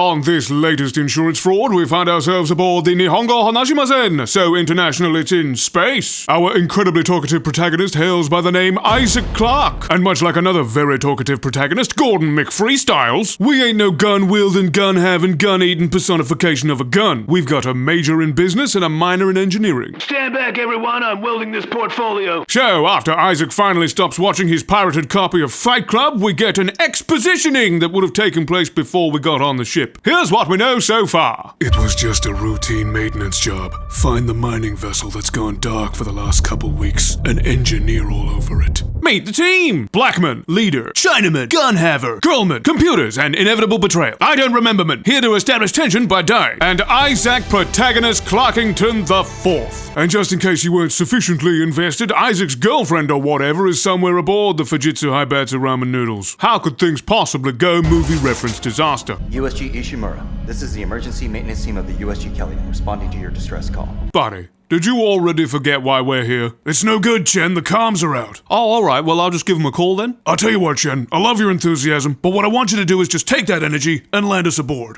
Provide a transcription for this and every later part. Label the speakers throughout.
Speaker 1: On this latest insurance fraud, we find ourselves aboard the Nihongo Hanashimasen, so international it's in space. Our incredibly talkative protagonist hails by the name Isaac Clarke, and much like another very talkative protagonist, Gordon McFreestyles, we ain't no gun-wielding, gun-having, gun-eating personification of a gun. We've got a major in business and a minor in engineering.
Speaker 2: Stand back, everyone, I'm welding this portfolio.
Speaker 1: So, after Isaac finally stops watching his pirated copy of Fight Club, we get an expositioning that would have taken place before we got on the ship. Here's what we know so far. It was just a routine maintenance job. Find the mining vessel that's gone dark for the last couple weeks and engineer all over it. Meet the team! Blackman, leader, Chinaman, gun-haver, girlman, computers, and inevitable betrayal. I don't remember man. Here to establish tension by dying. And Isaac Protagonist Clarkington the Fourth. And just in case you weren't sufficiently invested, Isaac's girlfriend or whatever is somewhere aboard the Fujitsu Haibatsu ramen noodles. How could things possibly go movie reference disaster?
Speaker 3: USG Ishimura, this is the emergency maintenance team of the USG Kelly, responding to your distress call.
Speaker 1: Buddy, did you already forget why we're here? It's no good, Chen, the comms are out. Oh, alright, well I'll just give him a call then. I'll tell you what, Chen, I love your enthusiasm, but what I want you to do is just take that energy and land us aboard.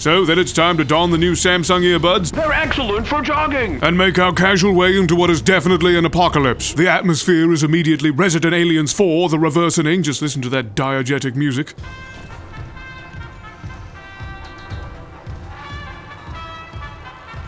Speaker 1: So then it's time to don the new Samsung earbuds.
Speaker 2: They're excellent for jogging.
Speaker 1: And make our casual way into what is definitely an apocalypse. The atmosphere is immediately Resident Aliens 4, the reversing. Just listen to that diegetic music.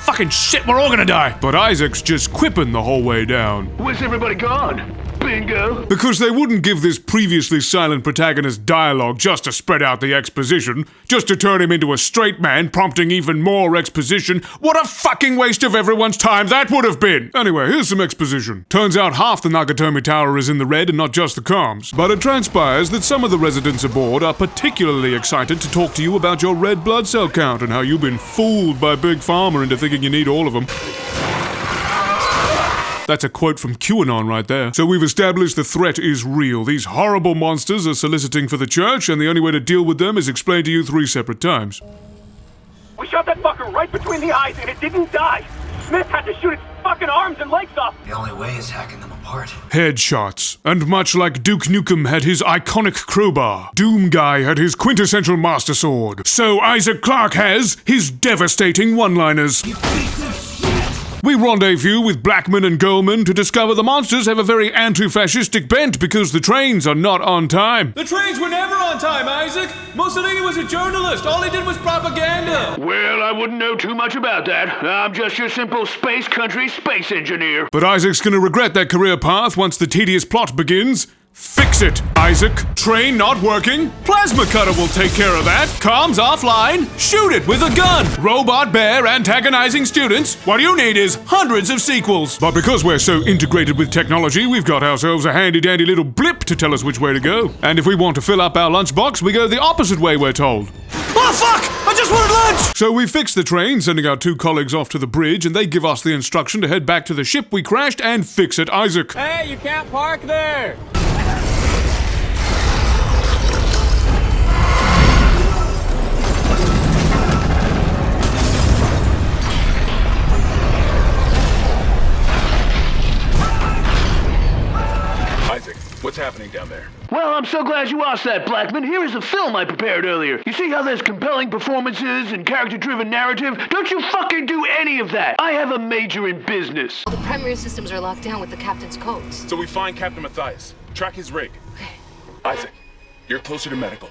Speaker 1: Fucking shit, we're all gonna die! But Isaac's just quipping the whole way down.
Speaker 2: Where's everybody gone? Bingo.
Speaker 1: Because they wouldn't give this previously silent protagonist dialogue just to spread out the exposition, just to turn him into a straight man, prompting even more exposition. What a fucking waste of everyone's time that would have been! Anyway, here's some exposition. Turns out half the Nagatomi Tower is in the red and not just the comms. But it transpires that some of the residents aboard are particularly excited to talk to you about your red blood cell count and how you've been fooled by Big Pharma into thinking you need all of them. That's a quote from QAnon right there. So we've established the threat is real. These horrible monsters are soliciting for the church, and the only way to deal with them is explained to you 3 separate times.
Speaker 4: We shot that fucker right between the eyes and it didn't die. Smith had to shoot its fucking arms and legs off.
Speaker 5: The only way is hacking them apart.
Speaker 1: Headshots. And much like Duke Nukem had his iconic crowbar, Doom Guy had his quintessential master sword. So Isaac Clarke has his devastating one-liners. We rendezvous with Blackman and Goldman to discover the monsters have a very anti-fascistic bent because the trains are not on time.
Speaker 6: The trains were never on time, Isaac! Mussolini was a journalist, all he did was propaganda!
Speaker 2: Well, I wouldn't know too much about that. I'm just your simple space country space engineer.
Speaker 1: But Isaac's gonna regret that career path once the tedious plot begins. Fix it, Isaac. Train not working? Plasma cutter will take care of that. Comms offline? Shoot it with a gun. Robot bear antagonizing students? What you need is hundreds of sequels. But because we're so integrated with technology, we've got ourselves a handy-dandy little blip to tell us which way to go. And if we want to fill up our lunchbox, we go the opposite way, we're told. Oh fuck! I just wanted lunch! So we fix the train, sending our 2 colleagues off to the bridge, and they give us the instruction to head back to the ship we crashed and fix it, Isaac.
Speaker 6: Hey, you can't park there!
Speaker 7: What's happening down there?
Speaker 2: Well, I'm so glad you asked that, Blackman. Here is a film I prepared earlier. You see how there's compelling performances and character-driven narrative? Don't you fucking do any of that. I have a major in business.
Speaker 8: The primary systems are locked down with the captain's codes.
Speaker 7: So we find Captain Matthias, track his rig.
Speaker 8: Okay.
Speaker 7: Isaac, you're closer to medical.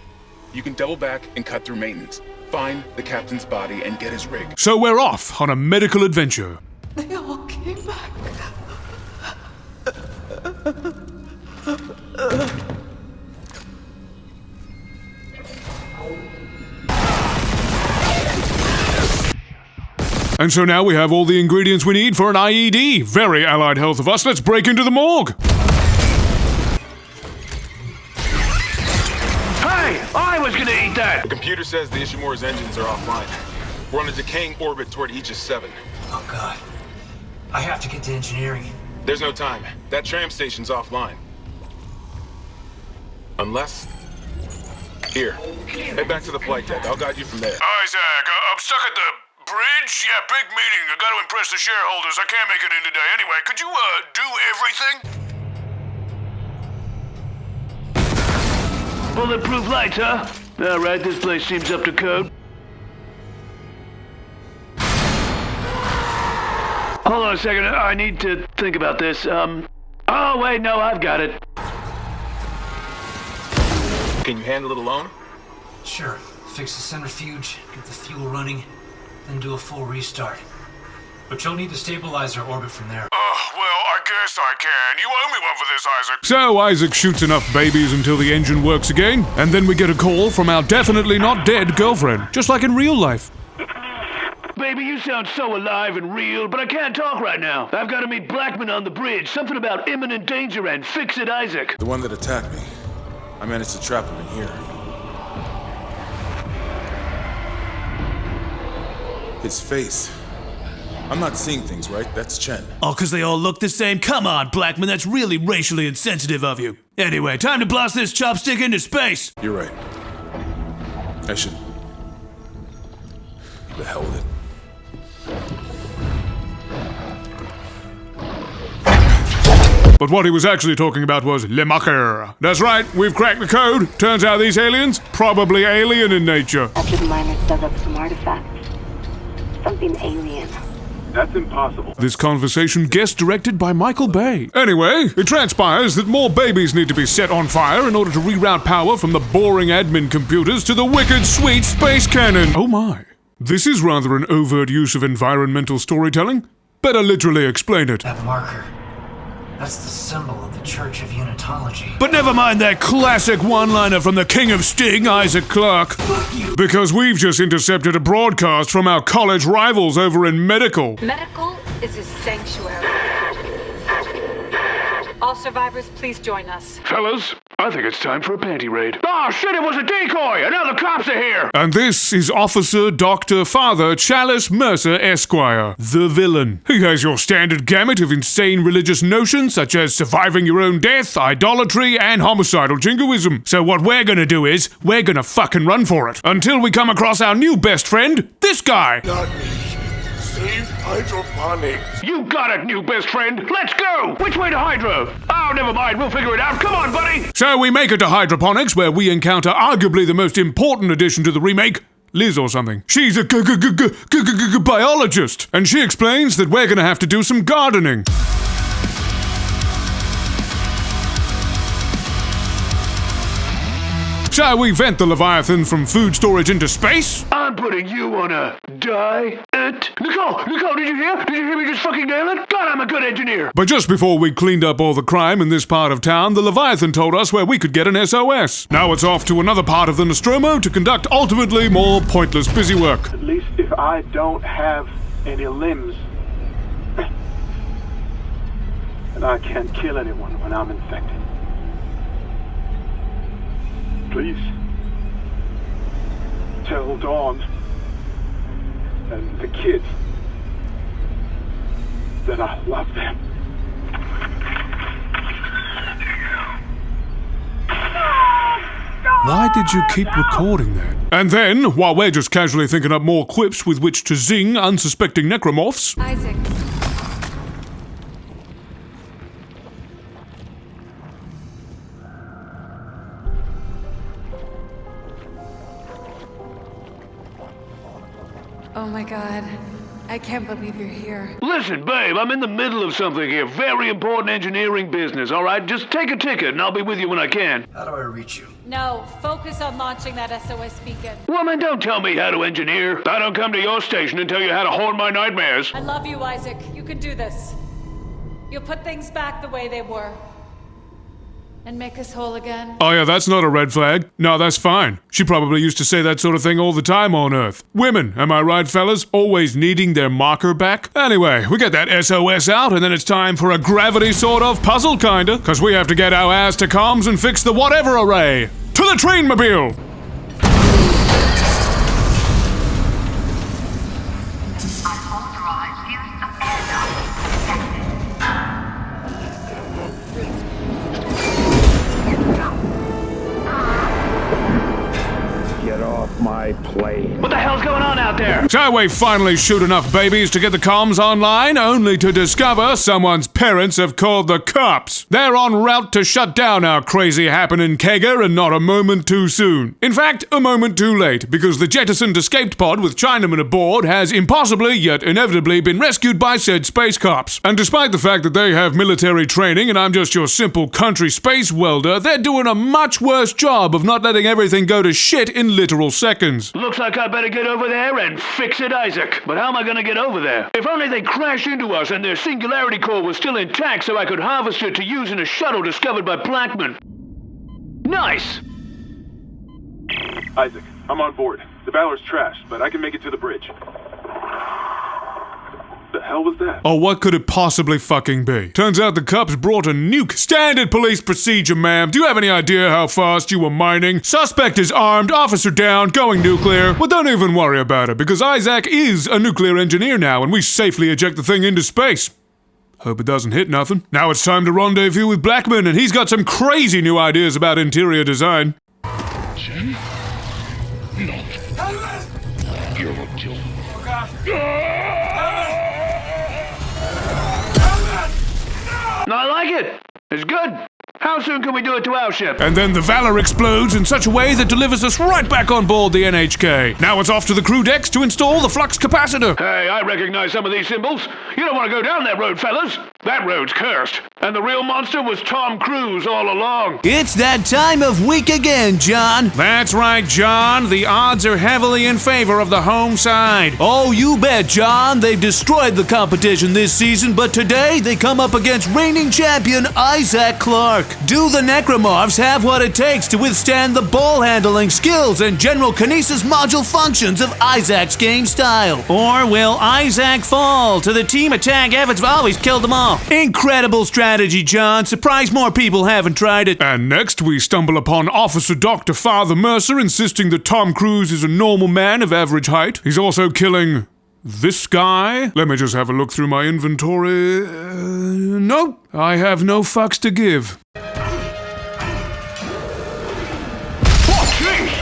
Speaker 7: You can double back and cut through maintenance. Find the captain's body and get his rig.
Speaker 1: So we're off on a medical adventure.
Speaker 9: They all came back.
Speaker 1: And so now we have all the ingredients we need for an IED. Very allied health of us. Let's break into the morgue.
Speaker 2: Hey, I was gonna eat that.
Speaker 7: The computer says the Ishimura's engines are offline. We're on a decaying orbit toward Aegis 7.
Speaker 5: Oh god. I have to get to engineering.
Speaker 7: There's no time. That tram station's offline. Unless... Here, head back to the flight deck. I'll guide you from there.
Speaker 1: Isaac, I'm stuck at the bridge. Yeah, big meeting. I gotta impress the shareholders. I can't make it in today. Anyway, could you, do everything?
Speaker 2: Bulletproof lights, huh? Alright, this place seems up to code. Hold on a second, I need to think about this. Oh wait, no, I've got it.
Speaker 7: Can you handle it alone?
Speaker 5: Sure. Fix the centrifuge, get the fuel running, then do a full restart. But you'll need to stabilize our orbit from there.
Speaker 1: Well, I guess I can. You owe me one for this, Isaac. So Isaac shoots enough babies until the engine works again, and then we get a call from our definitely not dead girlfriend, just like in real life.
Speaker 2: Baby, you sound so alive and real, but I can't talk right now. I've got to meet Blackman on the bridge. Something about imminent danger and fix it, Isaac.
Speaker 10: The one that attacked me. I managed to trap him in here. His face. I'm not seeing things, right? That's Chen.
Speaker 6: Oh, 'cause they all look the same? Come on, Blackman, that's really racially insensitive of you. Anyway, time to blast this chopstick into space.
Speaker 10: You're right. I should... The hell with it.
Speaker 1: But what he was actually talking about was Le Macher. That's right, we've cracked the code. Turns out these aliens, probably alien in nature.
Speaker 11: After the miners dug up some artifacts. Something alien.
Speaker 4: That's impossible.
Speaker 1: This conversation guest directed by Michael Bay. Anyway, it transpires that more babies need to be set on fire in order to reroute power from the boring admin computers to the wicked sweet space cannon. Oh my. This is rather an overt use of environmental storytelling. Better literally explain it.
Speaker 5: That marker, that's the symbol of the Church of Unitology.
Speaker 1: But never mind that classic one-liner from the King of Sting, Isaac Clarke. Because we've just intercepted a broadcast from our college rivals over in medical.
Speaker 8: Medical is a sanctuary. All survivors, please join us.
Speaker 2: Fellas, I think it's time for a panty raid. Oh shit, it was a decoy! And now the cops are here!
Speaker 1: And this is Officer Dr. Father Chalice Mercer Esquire, the villain. He has your standard gamut of insane religious notions such as surviving your own death, idolatry, and homicidal jingoism. So what we're gonna do is, we're gonna fucking run for it. Until we come across our new best friend, this guy.
Speaker 10: Not me. Save hydroponics.
Speaker 2: You got it, new best friend! Let's go! Which way to Hydro? Oh, never mind, we'll figure it out. Come on, buddy!
Speaker 1: So we make it to hydroponics, where we encounter arguably the most important addition to the remake, Liz or something. She's a biologist, and she explains that we're gonna have to do some gardening. Shall we vent the Leviathan from food storage into space?
Speaker 2: I'm putting you on a diet. Nicole, did you hear? Did you hear me just fucking nail it? God, I'm a good engineer.
Speaker 1: But just before we cleaned up all the crime in this part of town, the Leviathan told us where we could get an SOS. Now it's off to another part of the Nostromo to conduct ultimately more pointless busy work.
Speaker 4: At least if I don't have any limbs, and I can't kill anyone when I'm infected. Please, tell Dawn and the kids that I love them.
Speaker 1: Why did you keep recording that? And then, while we're just casually thinking up more quips with which to zing unsuspecting necromorphs...
Speaker 8: Isaac.
Speaker 9: Oh my god. I can't believe you're here.
Speaker 2: Listen, babe, I'm in the middle of something here. Very important engineering business, all right? Just take a ticket and I'll be with you when I can.
Speaker 5: How do I reach you?
Speaker 12: No, focus on launching that SOS beacon.
Speaker 2: Woman, don't tell me how to engineer. I don't come to your station and tell you how to haunt my nightmares.
Speaker 12: I love you, Isaac. You can do this. You'll put things back the way they were.
Speaker 9: And make us whole again.
Speaker 1: Oh yeah, that's not a red flag. No, that's fine. She probably used to say that sort of thing all the time on Earth. Women, am I right, fellas? Always needing their marker back? Anyway, we get that SOS out, and then it's time for a gravity sort of puzzle kinda, cause we have to get our ass to comms and fix the whatever array. To the trainmobile!
Speaker 2: Get off my plane. What the hell's going on out there?
Speaker 1: So we finally shoot enough babies to get the comms online, only to discover someone's parents have called the cops. They're en route to shut down our crazy happening kegger, and not a moment too soon. In fact, a moment too late, because the jettisoned escaped pod with Chinaman aboard has impossibly yet inevitably been rescued by said space cops. And despite the fact that they have military training and I'm just your simple country space welder, they're doing a much worse job of not letting everything go to shit in literal seconds.
Speaker 2: Looks like I better get over there and fix it, Isaac. But how am I gonna get over there? If only they crashed into us and their singularity core was still intact so I could harvest it to use in a shuttle discovered by Blackman. Nice!
Speaker 13: Isaac, I'm on board. The Valor's trashed, but I can make it to the bridge. The hell was that?
Speaker 1: Oh, what could it possibly fucking be? Turns out the cops brought a nuke. Standard police procedure, ma'am. Do you have any idea how fast you were mining? Suspect is armed, officer down, going nuclear. Well, don't even worry about it, because Isaac is a nuclear engineer now, and we safely eject the thing into space. Hope it doesn't hit nothing. Now it's time to rendezvous with Blackman, and he's got some crazy new ideas about interior design.
Speaker 2: Jim? No. You're a killer. I like it. It's good. How soon can we do it to our ship?
Speaker 1: And then the Valor explodes in such a way that delivers us right back on board the NHK. Now it's off to the crew decks to install the flux capacitor.
Speaker 2: Hey, I recognize some of these symbols. You don't want to go down that road, fellas. That road's cursed. And the real monster was Tom Cruise all along.
Speaker 6: It's that time of week again, John.
Speaker 1: That's right, John. The odds are heavily in favor of the home side.
Speaker 6: Oh, you bet, John. They've destroyed the competition this season, but today they come up against reigning champion Isaac Clarke. Do the Necromorphs have what it takes to withstand the ball handling skills and general kinesis module functions of Isaac's game style?
Speaker 14: Or will Isaac fall to the team attack efforts? Oh, he's killed them all.
Speaker 6: Incredible strategy, John. Surprised more people haven't tried it.
Speaker 1: And next we stumble upon Officer Dr. Father Mercer insisting that Tom Cruise is a normal man of average height. He's also killing this guy. Let me just have a look through my inventory. Nope, I have no fucks to give.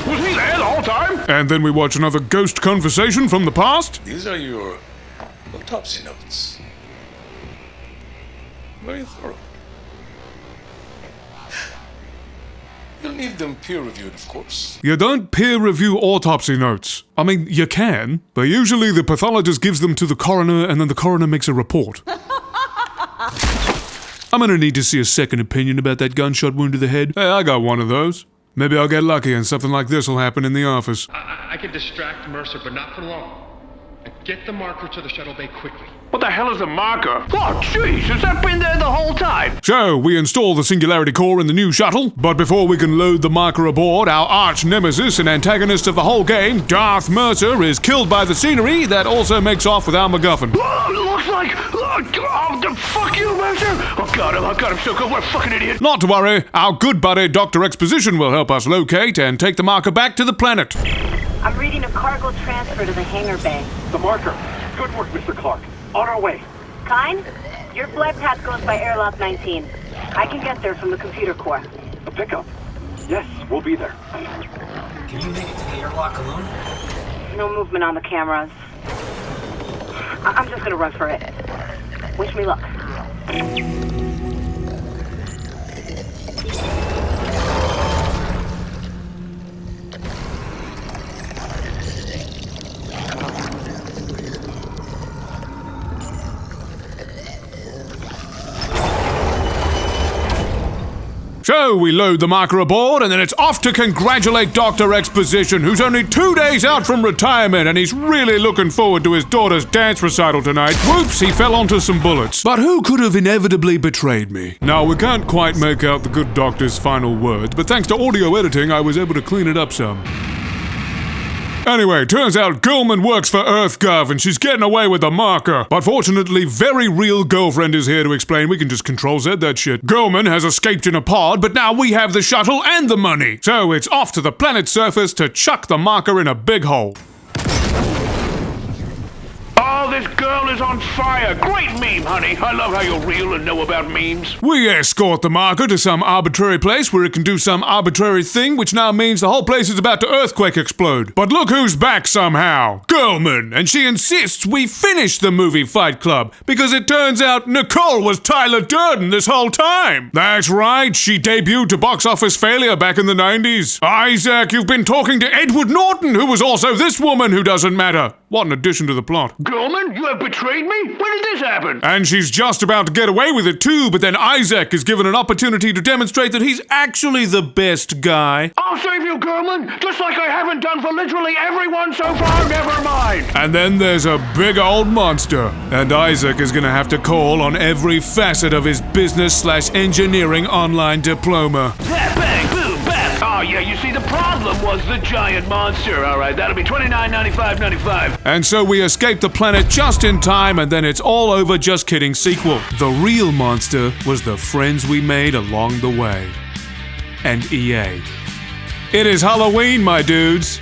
Speaker 2: Was he there the whole time?
Speaker 1: And then we watch another ghost conversation from the past.
Speaker 10: These are your autopsy notes. Very thorough. You'll need them peer-reviewed, of course.
Speaker 1: You don't peer-review autopsy notes. I mean, you can, but usually the pathologist gives them to the coroner and then the coroner makes a report. I'm gonna need to see a second opinion about that gunshot wound to the head. Hey, I got one of those. Maybe I'll get lucky and something like this will happen in the office.
Speaker 15: I can distract Mercer, but not for long. Get the marker to the shuttle bay quickly.
Speaker 2: What the hell is a marker? Oh, jeez, has that been there the whole time?
Speaker 1: So, we install the singularity core in the new shuttle, but before we can load the marker aboard, our arch nemesis and antagonist of the whole game, Darth Mercer, is killed by the scenery that also makes off with our MacGuffin.
Speaker 2: Looks like... fuck you, Mercer! Oh god, I'm so good, what a fucking idiot!
Speaker 1: Not to worry, our good buddy Dr. Exposition will help us locate and take the marker back to the planet.
Speaker 11: I'm reading a cargo transfer to the hangar bay.
Speaker 13: The marker. Good work, Mr. Clarke. On our way.
Speaker 11: Kine, your flight path goes by airlock 19. I can get there from the computer core.
Speaker 13: A pickup? Yes, we'll be there.
Speaker 5: Can you make it to the airlock alone?
Speaker 11: No movement on the cameras. I'm just gonna run for it. Wish me luck.
Speaker 1: So we load the marker aboard, and then it's off to congratulate Dr. Exposition, who's only 2 days out from retirement, and he's really looking forward to his daughter's dance recital tonight. Whoops, he fell onto some bullets. But who could have inevitably betrayed me? Now, we can't quite make out the good doctor's final words, but thanks to audio editing, I was able to clean it up some. Anyway, turns out Gulman works for EarthGov and she's getting away with the marker. But fortunately, very real girlfriend is here to explain we can just Control-Z that shit. Gulman has escaped in a pod, but now we have the shuttle and the money. So it's off to the planet's surface to chuck the marker in a big hole.
Speaker 2: All this girl is on fire. Great meme, honey. I love how you're real and know about memes.
Speaker 1: We escort the marker to some arbitrary place where it can do some arbitrary thing, which now means the whole place is about to earthquake explode. But look who's back somehow. Girlman, and she insists we finish the movie Fight Club because it turns out Nicole was Tyler Durden this whole time. That's right, she debuted to box office failure back in the 90s. Isaac, you've been talking to Edward Norton, who was also this woman who doesn't matter. What an addition to the plot.
Speaker 2: Girlman, you have betrayed me? When did this happen?
Speaker 1: And she's just about to get away with it too, but then Isaac is given an opportunity to demonstrate that he's actually the best guy.
Speaker 2: I'll save you, Girlman, just like I haven't done for literally everyone so far, never mind.
Speaker 1: And then there's a big old monster, and Isaac is gonna have to call on every facet of his business/engineering online diploma.
Speaker 2: Bang, bang, boom, bang. Oh yeah, you see, the problem was the giant monster. All right, that'll be $29.95.95.
Speaker 1: And so we escape the planet just in time, and then it's all over. Just kidding sequel. The real monster was the friends we made along the way. And EA. It is Halloween, my dudes.